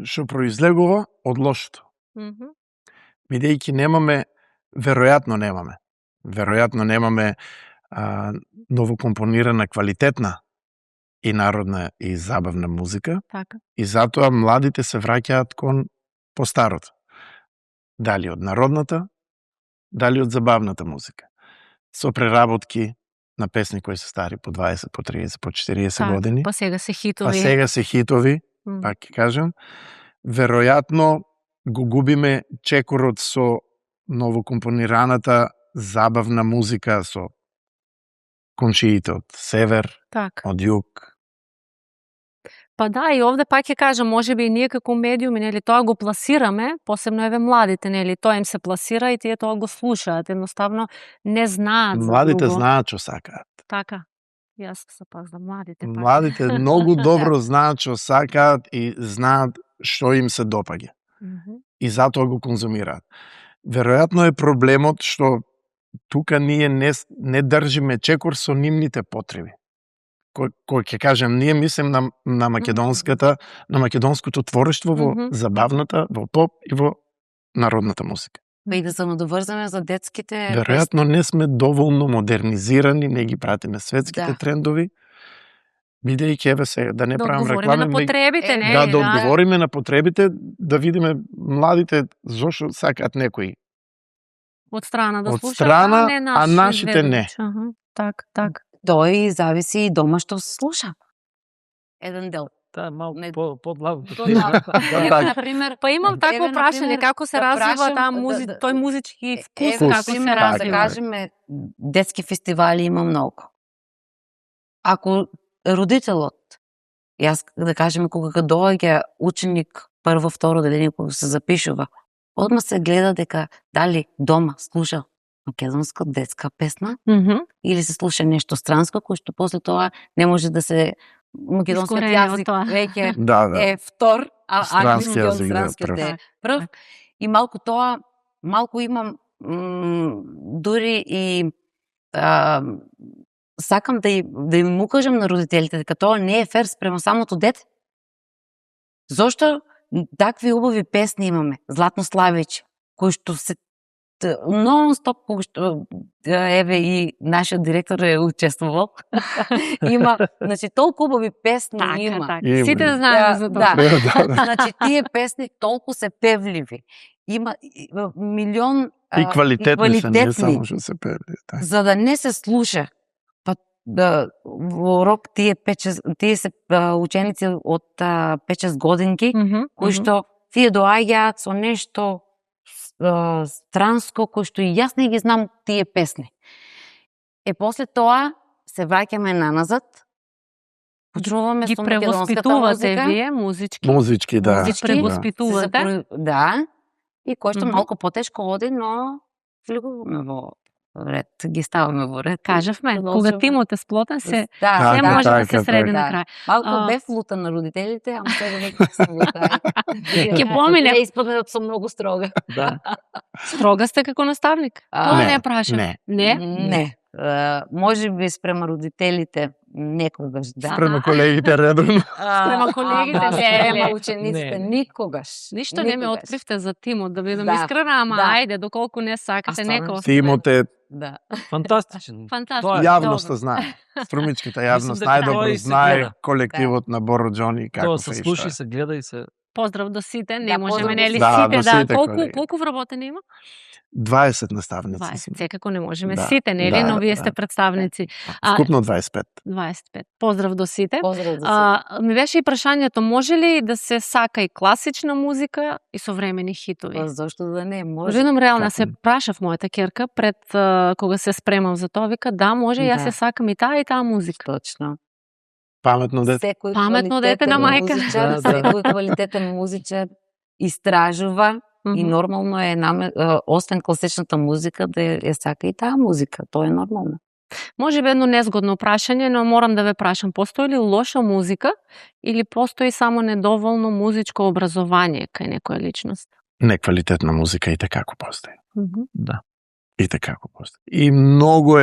што произлегува од лошото. Бидејќи немаме, веројатно немаме новокомпонирана, квалитетна и народна и забавна музика. Така. И затоа младите се враќаат кон постарото. Дали од народната, дали од забавната музика. Со преработки на песни кои се стари по 20, по 30, по 40 години. Па сега се хитови. Пак ќе кажем. Веројатно го губиме чекорот со новокомпонираната забавна музика со комшиите од север, од југ. Па да, и овде пак ќе кажам, можеби и ние како медиуми, нели, тоа го пласираме, посебно еве младите, нели, тоа им се пласира и тие тоа го слушаат, едноставно не знаат за младите друго. знаат што сакаат. Така. Јас се пак за младите. Младите многу добро знаат што сакаат и знаат што им се допаѓа. И затоа го конзумираат. Веројатно е проблемот што тука ние не држиме чекор со нивните потреби. Кој ќе кажем, ние мислим на македонската, на македонското творештво во забавната, во поп и во народната музика. И да се надоврзаме за детските... Веројатно не сме доволно модернизирани, не ги пратиме светските трендови, бидејќи еве сега да не правам реклама, на потребите, не? Да одговориме на потребите, да видиме младите зошто сакаат некои од страна да слушаат, страна, а нашите не. Так. Тоа и зависи и дома што се слуша. Еден дел. Да, малку подлабо. Например, па имам такво прашање, како се развива тој музички вкус, како се развива. Да кажеме, детски фестивали има многу. Ако родителот, јас да кажеме, кога доаѓа ученик прво, второ деление, кога се запишува, одма се гледа дека дали дома слуша македонска детска песна или се слуша нешто странско, кој што после тоа не може да се македонскиот јазик веќе е втор, а странскиот е прв. И малку имам дури и сакам да им укажам на родителите дека тоа не е фер спрема самото дете. Зошто такви убави песни имаме? Златно Славич, кој што се нон-стоп, еве и нашиот директор е учествувал. Има, значи, толку убави песни има. Така. Сите знаеме за тоа. Значи, тие песни толку се певливи. Има милион и квалитетни се, не само што се певливи. За да не се слуша, па во урок тие се ученици од 5-6 годинки, кои што тие доаѓаат со нешто странско, кој што и јас не ги знам тие песни. После тоа се враќаме наназад, почнуваме ги со македонската музика. Вие музички. Музички, да. Музички превоспитувате. Да. И кој што малку потешко оди, но влегуваме во ред, ги ставаме во ред. Кажавме, кога тимот е сплотен, се може да се среди на крај. Малку бев лута на родителите, ама сега веќе сум лута. Ќе помине. Не испадне да сум многу строга. Да. Строга сте како наставник? Тоа не прашам. Не. Може би спрема родителите некогаш, да. Спрема колегите редовно. Спрема колегите, спрема учениците никогаш. Ништо не ме откривте за тимот, да бидам искрена, ама ајде, доколку не сакате, нека остане. Тимот е Да. Фантастичен. Фантастично. Тоа е. Јавноста знае. Струмичката јавност дека најдобро тоа и се знае гледа. колективот на Боро Џони Тоа како се се слуша и ишта. се гледа и се... Поздрав до сите, не Да, можеме, поздрав до нели сите. Да, сите, до да. сите, колеги. Колку вработени има? 20 наставници 20. сме. Секако не можеме Да, сите, нели, да, но вие да. сте представници. Вкупно 25. 25. Поздрав до сите. Поздрав до сите. Ми беше и прашањето, може ли да се сака и класична музика и современи хитови? Па зошто да не, може. Видам реално, Како се не? прашав мојата керка пред кога се спремав за тоа, вика да, може, јас Да. се сакам и таа музика. Точно. Паметно дете. Секој Паметно дете на мајка. музичар, Да, да. секој квалитетен музичар истражува и нормално е освен класичната музика да ја сака и таа музика, тоа е нормално. Може би едно незгодно прашање, но морам да ве прашам, постои ли лоша музика или постои само недоволно музичко образование кај некоја личност? Неквалитетна музика и како постои. Да. И како постои. И многу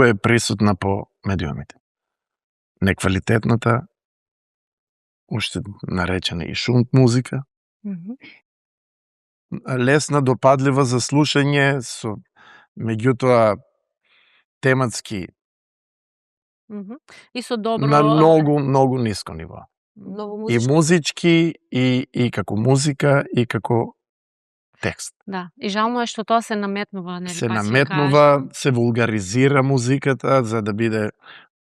е присутна по медиумите. Неквалитетната, уште наречена и шунт музика, лесна, допадлива за слушање, со меѓутоа тематски И со добро... на многу ниско ниво. Многу И музички. музички, и како музика, и како текст. Да, и жално е што тоа се наметнува, нели? Се па си наметнува, се вулгаризира музиката за да биде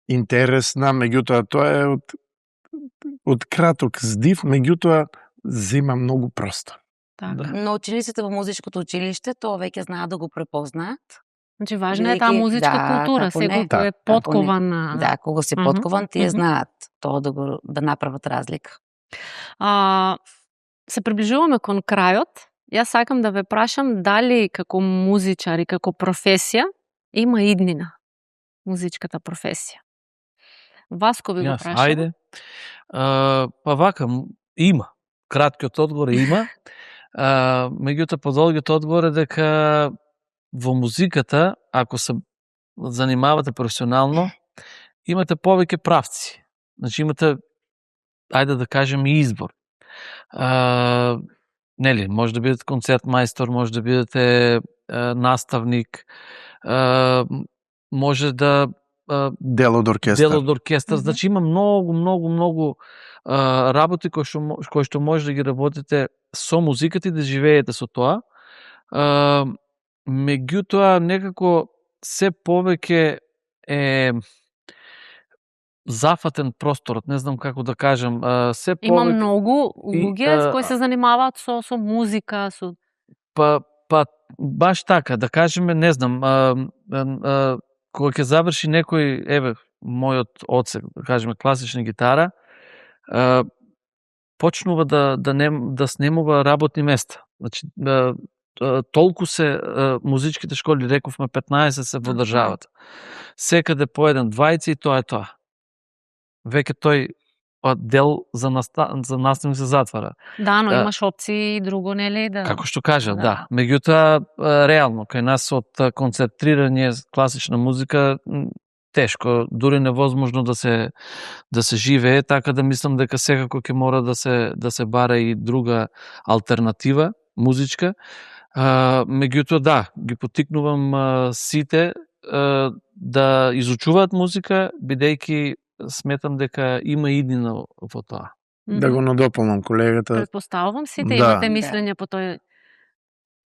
интересна, меѓутоа тоа е од краток здив, меѓутоа зема многу простор. Така. Да. Но учениците во музичкото училиште тоа веќе знаат да го препознаат. Значи важна е таа Бидејќи- музичка да, култура, како не, секој кој е како не. подкован на... Да, кога си Мгм, подкован, тие мгм. знаат тоа да направат разлика. Се приближуваме кон крајот. Јас сакам да ве прашам дали како музичар и како професија има иднина музичката професија. Васко ви го Јас, прашам. ајде. Па вака, има. Краткиот одговор е има. Меѓутоа, подолгиот одговор е дека во музиката, ако се занимавате професионално, имате повеќе правци. Значи имате, ајде да кажем, и избор. Нели, може да бидете концерт мајстор, може да бидете наставник, може да Дел од оркестар. дел од оркестар. Значи има многу работи кои што може да ги работите со музиката и да живеете со тоа. Меѓутоа некако се повеќе е зафатен просторот, не знам како да кажам, се повеќе Има многу луѓе И, кои се занимаваат со музика, со... Па баш така, да кажеме, не знам, кога ќе заврши некој, еве, мојот одсек, да кажеме, класична гитара, почнува да снемува работни места. Значи, толку се музичките школи, рековме 15 се во државата. Секаде по еден, двајци и тоа е тоа. Веќе тој дел за наставник се затвара. Да, но Да. имаш опции и друго, нели? Да. Како што кажа, Да. да. Меѓутоа, реално, кај нас од концентрирање класична музика, тешко, дури невозможно да се живее, така да мислам дека секако ќе мора да се бара и друга алтернатива музичка. Меѓутоа, да, ги поттикнувам сите да изучуваат музика, бидејќи сметам дека има иднина во тоа. Да го надополнам колегата. Предпоставувам сите Да. имате мислење по тој...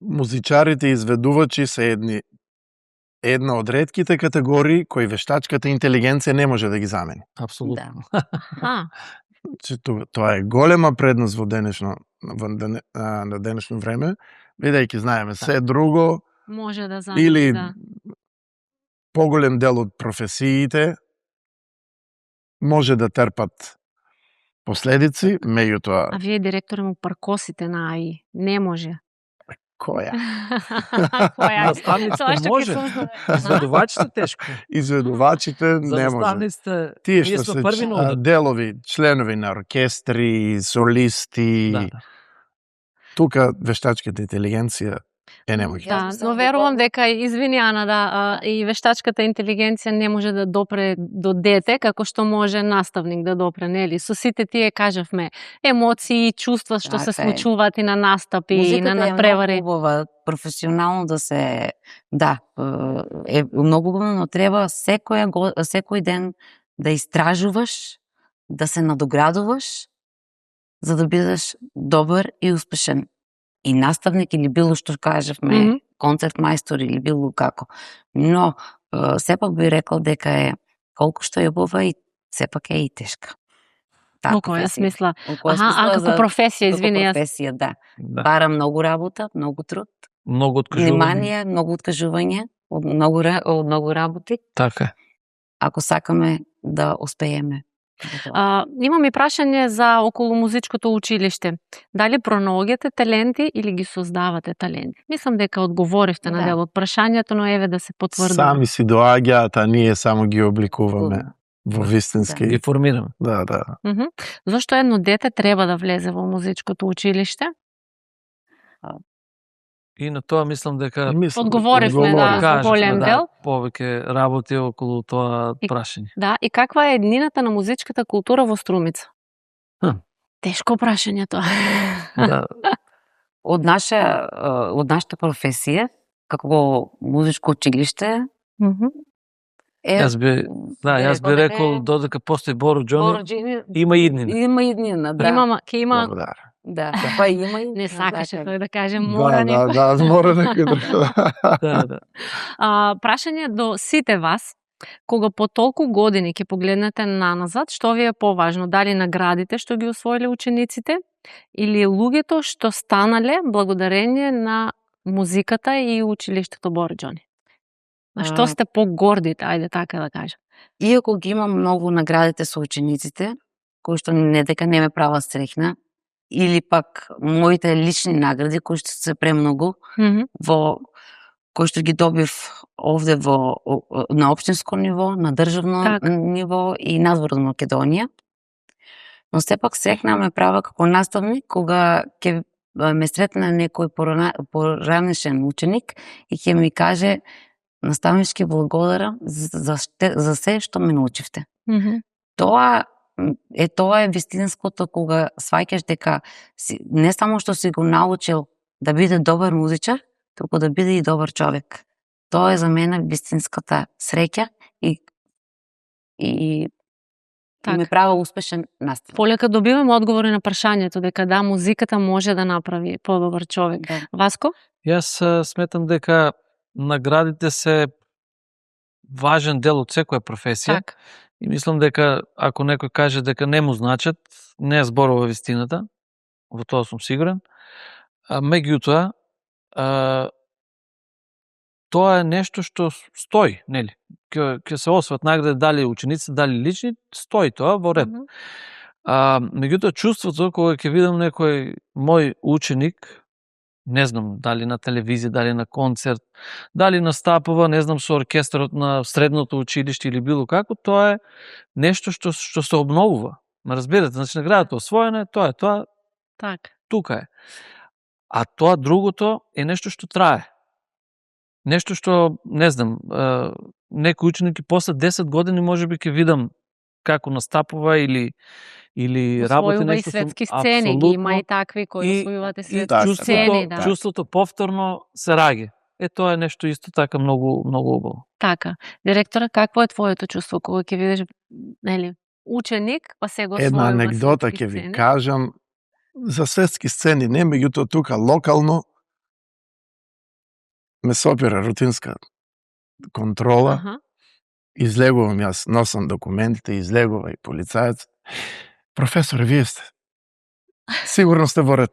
Музичарите и изведувачи се една од ретките категории кои вештачката интелигенција не може да ги замени. Апсолутно. Значи, тоа е голема предност во на денешно време, бидејќи знаеме се друго Може да замени, или да. поголем дел од професиите може да трпат последици, меѓутоа А вие директоре му паркосите на АИ. Не може. која? Која? Наставниците Тоа што ќе може. создаде. Изведувачите тешко. Изведувачите За не може. наставниците Тие ние што сме се први на удар. делови, членови на оркестри, солисти, Да. тука вештачката интелигенција не може. Да, но верувам дека, извини Ана, и вештачката интелигенција не може да допре до дете како што може наставник да допре, нели? Со сите тие кажавме емоции, чувства што се случуваат и на настапи и на надпревари. Музиката е многу убава, професионално да се е многу убаво, но треба секој ден да истражуваш, да се надоградуваш за да бидеш добар и успешен. И наставник или било што кажавме, концерт мајстор или било како. Но сепак би рекла дека е колку што е убава и сепак е и тешка. Во која смисла? Како професија, извини. Како професија, да. Бара многу работа, многу труд. Многу откажување. Внимание, многу откажување од многу работи. Така. Ако сакаме да успееме. Имам и прашање за околу музичкото училиште. Дали пронаоѓате таленти или ги создавате таленти? Мислам дека одговоривте на дел од прашањето, но еве да се потврди. Сами си доаѓаат, а ние само ги обликуваме во вистински. Ги формираме. Да. Зошто едно дете треба да влезе во музичкото училиште? И на тоа мислам дека одговоривме за голем дел. Повеќе работи околу тоа прашање. Да, и каква е еднината на музичката култура во Струмица? Тешко прашање тоа. Да. Од нашата професија, како музичко училиште, Јас би рекол додека постои Боро Џони, има иднина. Има иднина, да. Има. Да, па има и не сакаше тој да каже мора некој. Да, мора некој да. Прашање до сите вас, кога по толку години ќе погледнете наназад, што ви е поважно? Дали наградите што ги освоиле учениците или луѓето што станале благодарение на музиката и училиштето Боро Џони? На што сте погордите, ајде така да кажам? Иако ги имам многу наградите со учениците, кои што не дека не ме прават среќна, или пак моите лични награди кои што се премногу, кои што ги добив овде на општинско ниво, на државно ниво и надвор од Македонија. Но сепак среќна ме права како наставник кога ќе ме сретне некој поранешен ученик и ќе ми каже: наставнички благодарам за се што ме научивте. Тоа е вистинското кога сваќаш дека не само што си го научил да биде добар музичар, туку да биде и добар човек. Тоа е за мене вистинската среќа и ме права успешен наставник. Полека добиваме одговори на прашањето дека да, музиката може да направи подобар човек. Васко? Јас сметам дека наградите се важен дел од секоја професија. И мислам дека ако некој каже дека не му значат, не зборува вистината, во тоа сум сигурен. Меѓутоа, тоа е нешто што стои, нели? Ќе се освојат награди, дали ученици, дали лични, стои тоа во ред. Меѓутоа, чувството кога ќе видам некој мој ученик, не знам, дали на телевизија, дали на концерт, дали настапува, не знам, со оркестарот на средното училиште или било како, тоа е нешто што се обновува. Ме разбирате, значи наградата освоена е, тоа е тоа. Тука е. А тоа другото е нешто што трае. Нешто што, не знам, некој ученик и после 10 години можеби ќе видам како настапува или работи нешто. Освојува и светски сцени, ги има и такви кои освојувате светски сцени. Чувството повторно се раѓа. Тоа е нешто исто така многу убаво. Така. Директора, какво е твоето чувство кога ќе видиш, нели, ученик, па се го освојува? Една анекдота ќе ви кажам за светски сцени, не меѓутоа тука локално ме сопира рутинска контрола. Излегувам јас, носам документите, излегува и полицаец. Професор, вие сте. Сигурно сте во ред.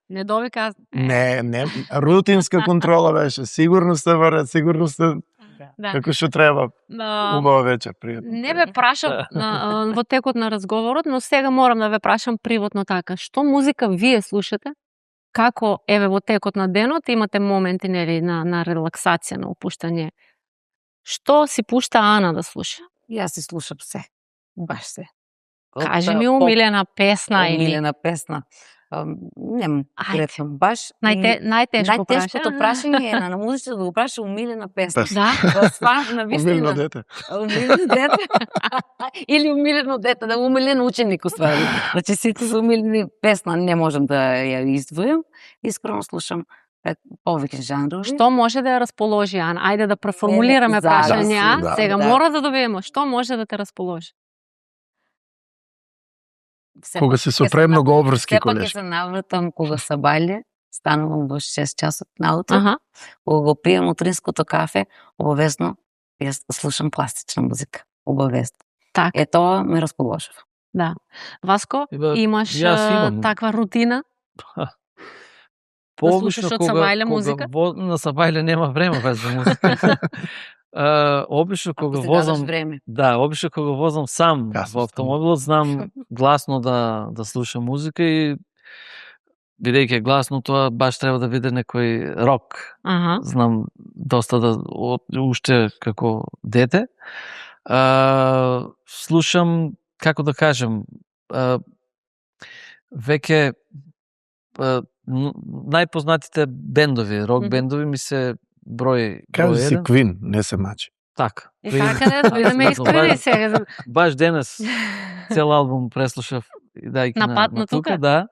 Не довика. Не, рутинска контрола беше. Сигурно сте во ред, сигурно сте како што треба. Убава вечер, пријатно. Не ве прашам во текот на разговорот, но сега морам да ве прашам приватно така. Што музика вие слушате? Како, еве, во текот на денот имате моменти, нели, на релаксација, на опуштање. Што си пушта Ана да слуша? Јас си слушам се. Баш се. Кажи ми умилена песна. Умилена песна. Немам конкретно баш. Најтешко Најтешкото прашање е на музичар да го праша умилена песна. Да. Умилено дете. Умилено дете. Или умилено дете, да умилен ученик уствари. Значи сите се умилени песна, не можам да ја издвојам. Искрено слушам повеќе жанрови. Што може да ја расположи, Ана? Ајде да преформулираме прашања. Сега мора да добиеме што може да те расположи. Кога се со премногу обврски, колешка. колешка. Сепак се навратам кога се бајле, станувам во 6 часот наутро. Кога го пијам утринското кафе, обавезно ја слушам класична музика. Обавезно. Така. Тоа ме расположува. Да. Васко, имаш таква рутина? Да слушаш од Сабајле музика? На Сабајле нема време без за музика. Обично кога возам, обично кога возам сам во автомобилот, знам гласно да слушам музика и бидејќи гласно тоа баш треба да биде некој рок. Знам доста уште како дете. Слушам, како да кажем, веќе најпознатите бендови, рок бендови ми се број Кажи си Queen, не се мачи. Така. И така да бидеме искрени сега. Баш денес цел албум преслушав идајќи на тука, да.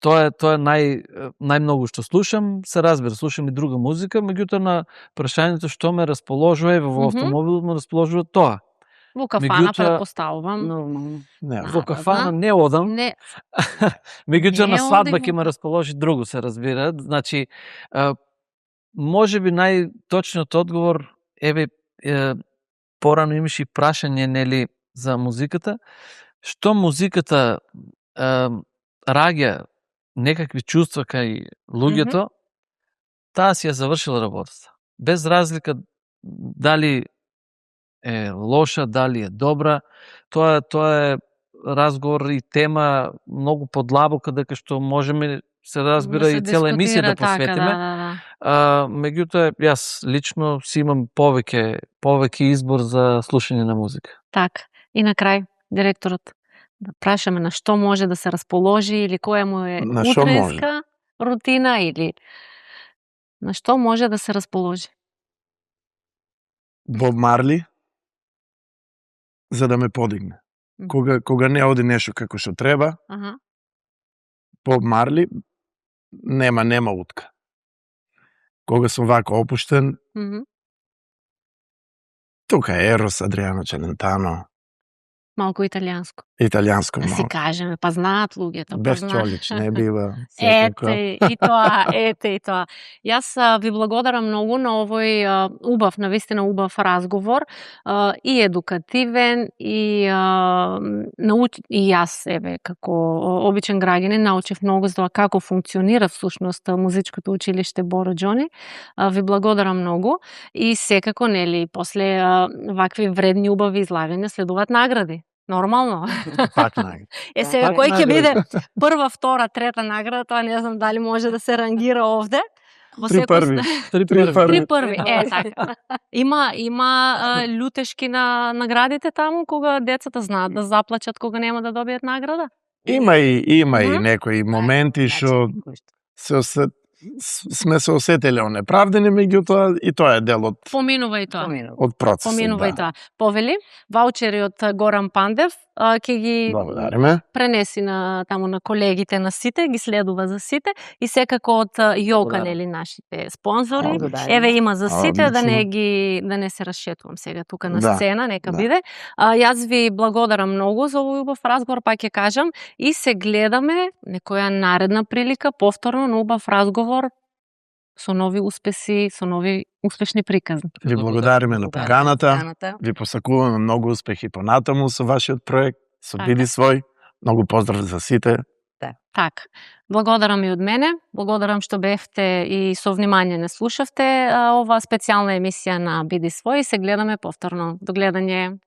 Тоа е најмногу што слушам, се разбира, слушам и друга музика, меѓутоа на прашањето што ме расположува во автомобилот ме расположува тоа. Во кафана претпоставувам. Нормално. Во кафана не одам. Меѓутоа на свадба ќе ме расположи друго, се разбира. Значи, можеби најточниот одговор, порано имаш и прашање, нели, за музиката. Што музиката раѓа некакви чувства кај луѓето, таа си ја завршила работата. Без разлика дали е лоша, дали е добра, тоа е разговор и тема многу подлабока, дека што можеме се разбира и цела емисија да посветиме. Меѓутоа, јас лично си имам повеќе избор за слушање на музика. Така. И на крај, директорот, да прашаме на што може да се расположи или која му е утринска рутина или на што може да се расположи. Боб Марли, за да ме подигне. Кога не оди нешто како што треба, Боб Марли, нема утка. Кога сум вако опуштен, тука е Ерос, Адриано Челентано. Малку италијанско. Италијанско малку. Да си кажеме, па знаат луѓето. Без Чолич не бива. Ете и тоа. Јас ви благодарам многу на овој убав, навистина убав разговор, и едукативен, и јас, како обичен граѓанин, научив многу за тоа како функционира всушност музичкото училиште Боро Џони. Ви благодарам многу и секако, нели, после вакви вредни убави излагања следуваат награди. Нормално. Пак награда. Сега кој ќе биде прва, втора, трета награда, тоа не знам дали може да се рангира овде. Три први. Така. Има лютешки на наградите таму кога децата знаат да заплачат кога нема да добијат награда? Има и некои моменти што сме се осетиле онеправдени, меѓутоа и тоа е дел од поминува и тоа. Од процесот. Поминува и тоа. Повели, ваучери од Горан Пандев ќе ги пренеси таму на колегите на сите, ги следува за сите и секако од Јока, нели, нашите спонзори. Еве има за сите, да не се расшетувам сега тука на сцена, нека биде. Јас ви благодарам многу за овој убав разговор, пак ќе кажам, и се гледаме некоја наредна прилика повторно на убав разговор со нови успеси, со нови успешни приказни. Ви благодариме на поканата. Ви посакуваме многу успехи понатаму со вашиот проект, со Биди свој. Многу поздрав за сите. Така. Благодарам и од мене. Благодарам што бевте и со внимание не слушавте оваа специјална емисија на Биди свој. Се гледаме повторно. До гледање.